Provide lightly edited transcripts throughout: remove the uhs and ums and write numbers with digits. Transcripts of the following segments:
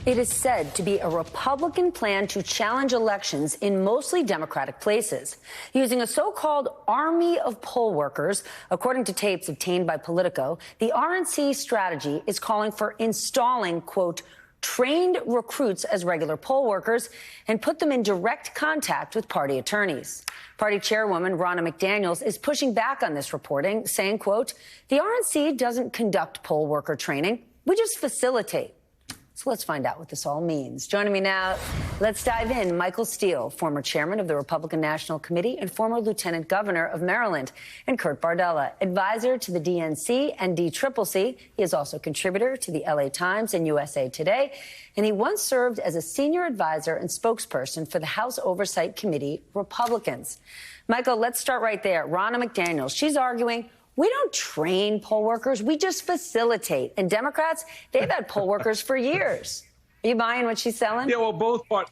It is said to be a Republican plan to challenge elections in mostly Democratic places, using a so-called army of poll workers. According to tapes obtained by Politico, the RNC strategy is calling for installing, quote, trained recruits as regular poll workers and put them in direct contact with party attorneys. Party chairwoman Ronna McDaniels is pushing back on this reporting, saying, quote, the RNC doesn't conduct poll worker training. We just facilitate. So let's find out what this all means. Joining me now, let's dive in. Michael Steele, former chairman of the Republican National Committee and former lieutenant governor of Maryland, and Kurt Bardella, advisor to the DNC and DCCC. He is also contributor to the LA Times and USA Today, and he once served as a senior advisor and spokesperson for the House Oversight Committee Republicans. Michael, let's start right there. Ronna McDaniels, she's arguing, we don't train poll workers, we just facilitate. And Democrats, they've had poll workers for years. Are you buying what she's selling? Yeah, well, both parts.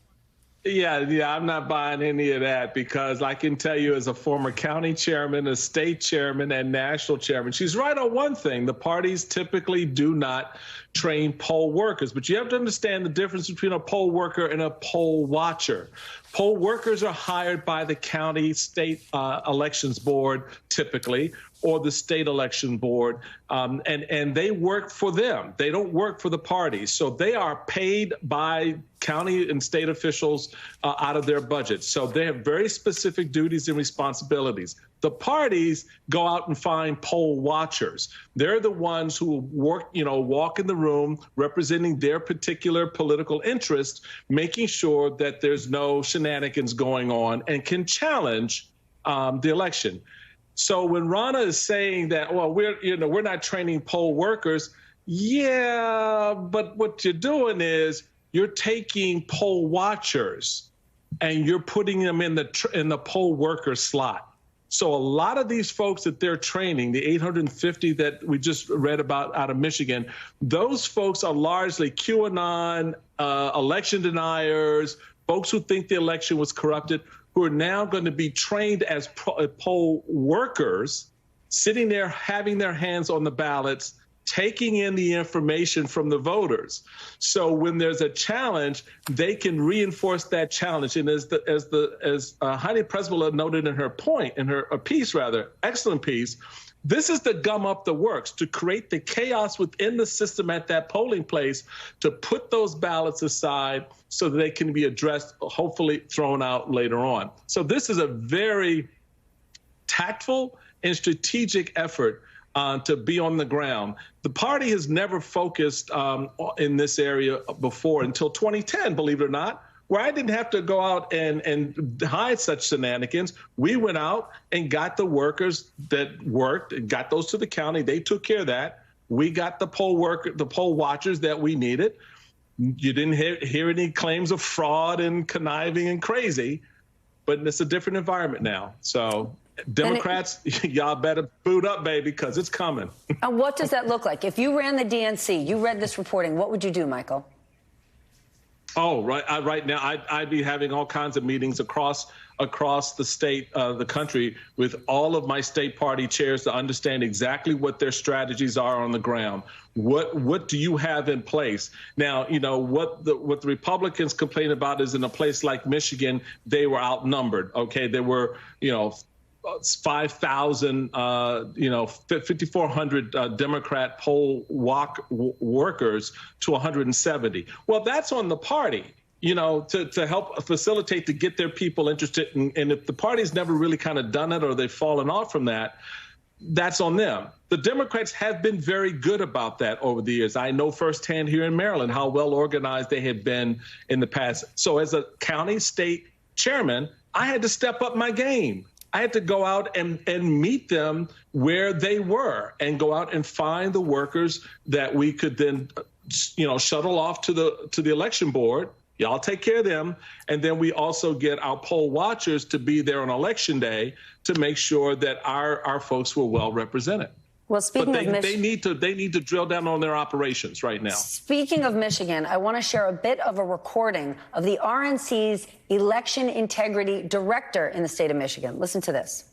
Yeah, I'm not buying any of that because I can tell you as a former county chairman, a state chairman, and national chairman, she's right on one thing. The parties typically do not train poll workers, but you have to understand the difference between a poll worker and a poll watcher. Poll workers are hired by the county state elections board typically, or the state election board, and they work for them. They don't work for the parties. So they are paid by county and state officials out of their budgets. So they have very specific duties and responsibilities. The parties go out and find poll watchers. They're the ones who work, walk in the room representing their particular political interest, making sure that there's no shenanigans going on and can challenge the election. So when Ronna is saying that, well, we're not training poll workers, yeah, but what you're doing is you're taking poll watchers and you're putting them in the poll worker slot. So a lot of these folks that they're training, the 850 that we just read about out of Michigan, those folks are largely QAnon, election deniers, folks who think the election was corrupted, who are now going to be trained as poll workers, sitting there, having their hands on the ballots, taking in the information from the voters. So when there's a challenge, they can reinforce that challenge. And as Heidi Presbella noted in her excellent piece, this is to gum up the works, to create the chaos within the system at that polling place, to put those ballots aside so that they can be addressed, hopefully thrown out later on. So this is a very tactful and strategic effort to be on the ground. The party has never focused in this area before until 2010, believe it or not, where I didn't have to go out and hide such shenanigans. We went out and got the workers that worked and got those to the county. They took care of that. We got the poll watchers that we needed. You didn't hear any claims of fraud and conniving and crazy, but it's a different environment now. So Democrats, y'all better boot up, baby, because it's coming. And what does that look like? If you ran the DNC, you read this reporting, what would you do, Michael? Oh, right now, I'd be having all kinds of meetings across the state, the country, with all of my state party chairs to understand exactly what their strategies are on the ground. What do you have in place? Now, what the Republicans complain about is in a place like Michigan, they were outnumbered. OK, there were, 5,000, 5,400 Democrat poll workers to 170. Well, that's on the party, to help facilitate, to get their people interested. And if the party's never really kind of done it or they've fallen off from that, that's on them. The Democrats have been very good about that over the years. I know firsthand here in Maryland how well organized they have been in the past. So as a county state chairman, I had to step up my game. I had to go out and meet them where they were and go out and find the workers that we could then, shuttle off to the election board. Y'all take care of them. And then we also get our poll watchers to be there on election day to make sure that our folks were well represented. Well, speaking of they need to drill down on their operations right now. Speaking of Michigan, I want to share a bit of a recording of the RNC's election integrity director in the state of Michigan. Listen to this.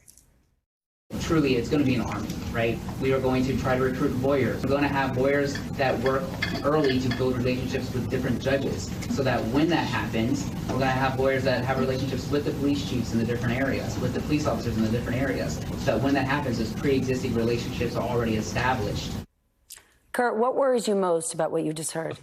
Truly, it's going to be an army, right? We are going to try to recruit lawyers. We're going to have lawyers that work early to build relationships with different judges so that when that happens, we're going to have lawyers that have relationships with the police chiefs in the different areas, with the police officers in the different areas, so that when that happens, those pre-existing relationships are already established. Kurt, what worries you most about what you just heard?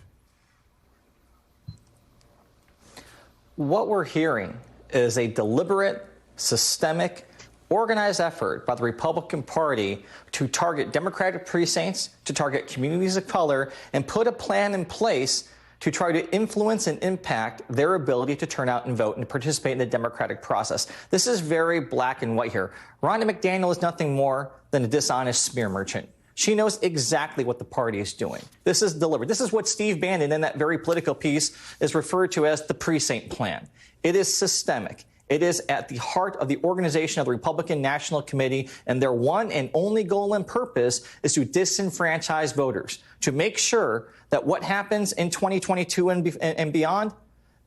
What we're hearing is a deliberate, systemic, organized effort by the Republican Party to target Democratic precincts, to target communities of color, and put a plan in place to try to influence and impact their ability to turn out and vote and participate in the democratic process. This is very black and white here. Ronna McDaniel is nothing more than a dishonest smear merchant. She knows exactly what the party is doing. This is deliberate. This is what Steve Bannon in that very political piece is referred to as the precinct plan. It is systemic. It is at the heart of the organization of the Republican National Committee, and their one and only goal and purpose is to disenfranchise voters, to make sure that what happens in 2022 and beyond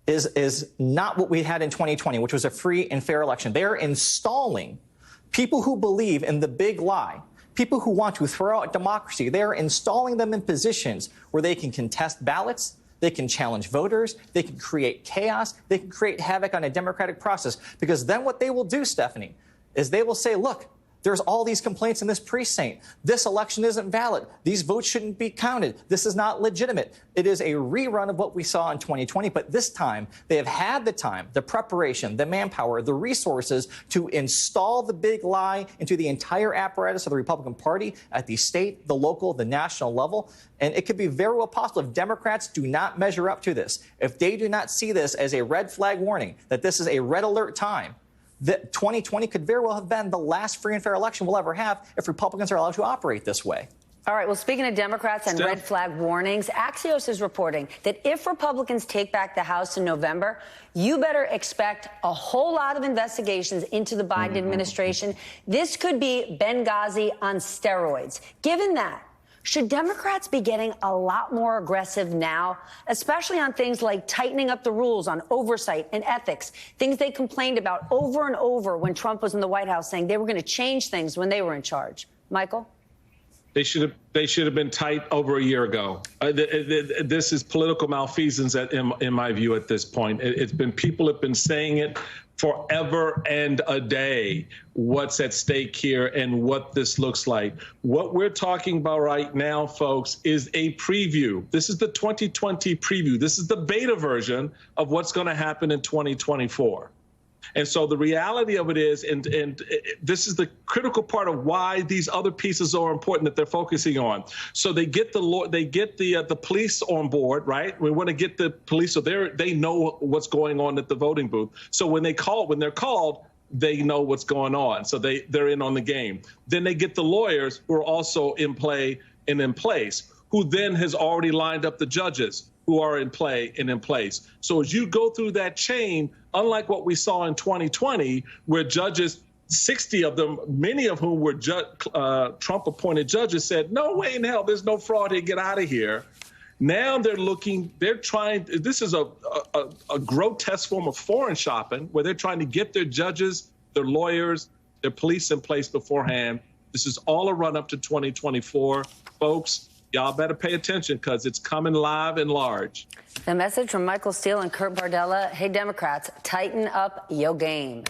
is not what we had in 2020, which was a free and fair election. They are installing people who believe in the big lie, people who want to throw out democracy. They are installing them in positions where they can contest ballots, they can challenge voters, they can create chaos, they can create havoc on a democratic process. Because then what they will do, Stephanie, is they will say, look, there's all these complaints in this precinct. This election isn't valid. These votes shouldn't be counted. This is not legitimate. It is a rerun of what we saw in 2020, but this time they have had the time, the preparation, the manpower, the resources to install the big lie into the entire apparatus of the Republican Party at the state, the local, the national level. And it could be very well possible if Democrats do not measure up to this, if they do not see this as a red flag warning, that this is a red alert time, that 2020 could very well have been the last free and fair election we'll ever have if Republicans are allowed to operate this way. All right, well, speaking of Democrats and red flag warnings, Axios is reporting that if Republicans take back the House in November, you better expect a whole lot of investigations into the Biden administration. This could be Benghazi on steroids. Given that, should Democrats be getting a lot more aggressive now, especially on things like tightening up the rules on oversight and ethics, things they complained about over and over when Trump was in the White House, saying they were going to change things when they were in charge? Michael? They should have been tight over a year ago. This is political malfeasance in my view at this point. It's been, people have been saying it forever and a day, what's at stake here and what this looks like. What we're talking about right now, folks, is a preview. This is the 2020 preview. This is the beta version of what's going to happen in 2024. And so the reality of it is, and this is the critical part of why these other pieces are important that they're focusing on. So they get the police on board, right? We want to get the police so they know what's going on at the voting booth. So when they're called, they know what's going on. So they're in on the game. Then they get the lawyers who are also in play and in place, who then has already lined up the judges who are in play and in place. So as you go through that chain, unlike what we saw in 2020, where judges, 60 of them, many of whom were Trump-appointed judges, said, no way in hell, there's no fraud here, get out of here. Now they're trying, this is a grotesque form of foreign shopping, where they're trying to get their judges, their lawyers, their police in place beforehand. This is all a run-up to 2024. Folks, y'all better pay attention because it's coming live and large. The message from Michael Steele and Kurt Bardella: hey, Democrats, tighten up your game.